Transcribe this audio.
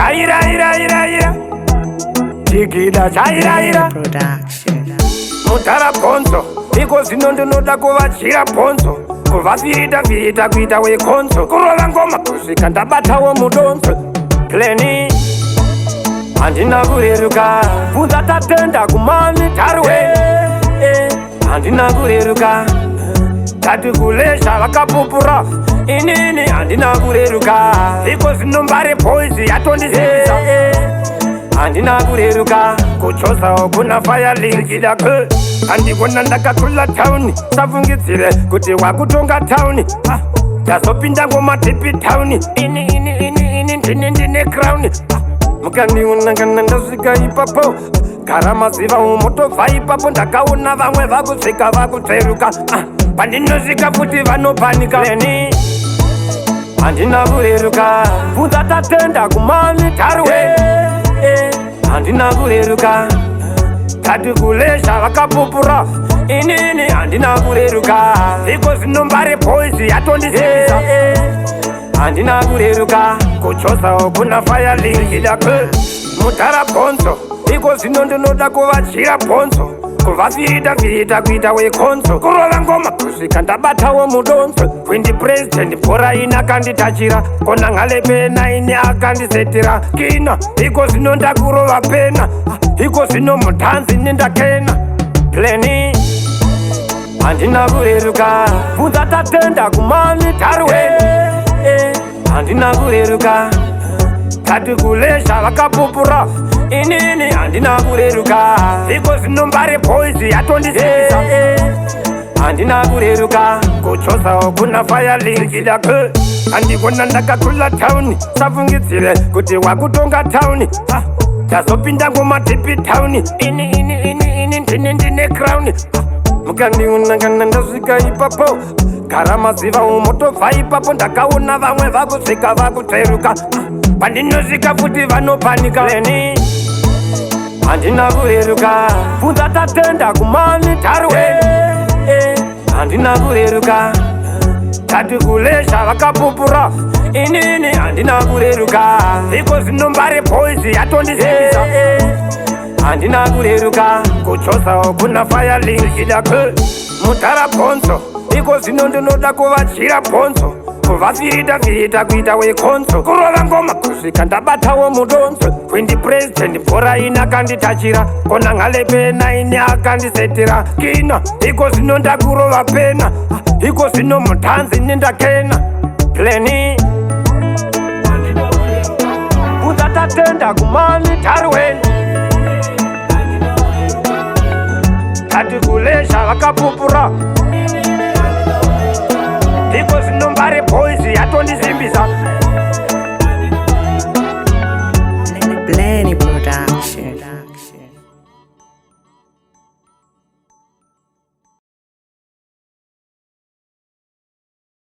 chaira Chigida chaira Mutara ponzo Iko zino ndinoda kuvachira ponzo Kuvafirita kuita wekonzo Kurova ngoma kusvika ndabatawo mudonzo Blennie Handina kureruka Bvunza tatenda kumani tarwe Handina kureruka Tati kulesha vakapupura Inini handina kureruka Iko zino mbare poisi yatondizisa Handina kureruka Kuchosa kuna fire link Giddagoria Handikona ndakakula town Safungidzire kuti wakutonga town Ndazopinda ngoma tipi town Ini ndine crown Mukandiunangana ndasvika ipapo Gara maziva umotobva ipapo Ndakaona vamwe vakusvika vakutseruka Pandinosvika futi vanopanika Blennie Handina kureruka Bvunza tatenda kumani tarwe Handina kureruka Tati kulesha vakapupura Inini handina kureruka Iko zino mbare poisi yatondizisa Handina kureruka Kuchosa kuna fire link Giddagoria Mutara ponzo Iko zino ndinoda kuvachira ponzo Kuvafirita kuita wekonzo Kurova ngoma kusvika ndabatawo mudonzo Quindi president bhora ina kanditachira Kona ngalepe naini akandisetira Kina Iko zino ndakurova pena Iko zino mutanzi nindakena Blennie Handina kureruka Bvunza tatenda kumani tarwe Handina kureruka Tati kulesha vakapupura Inini handina kureruka Iko zino mbare poisi yatondizisa Handina kureruka Kuchosa kuna fire link Giddagoria Handikona ndakakula town Safungidzire kuti wakutonga town Ndazopinda ngoma tipi town Ini ndine crown Mukandiunangana ndasvika ipapo Gara maziva umotobva ipapo Ndakaona vamwe vakusvika vakutseruka Pandinosvika futi vanopanika Blennie Handina kureruka Bvunza tatenda kumani tarwe Handina kureruka Tati kulesha vakapupura Inini handina kureruka Iko zino mbare poisi yatondizisa Handina kureruka Kuchosa kuna fire link Giddagoria Mutara ponzo Iko zino ndinoda kuvachira ponzo Kuvafirita kuita wekonzo Kurova ngoma kusvika ndabatawo mudonzo Quindi president bhora ina kanditachira Kona ngalepe naini akandisetira Kina Iko zino ndakurova pena Iko zino mutanzi nindakena Blennie Bvunza tatenda kumani tarwe Tati kulesha vakapupura Iko zino mbare poisi yatondisimbisa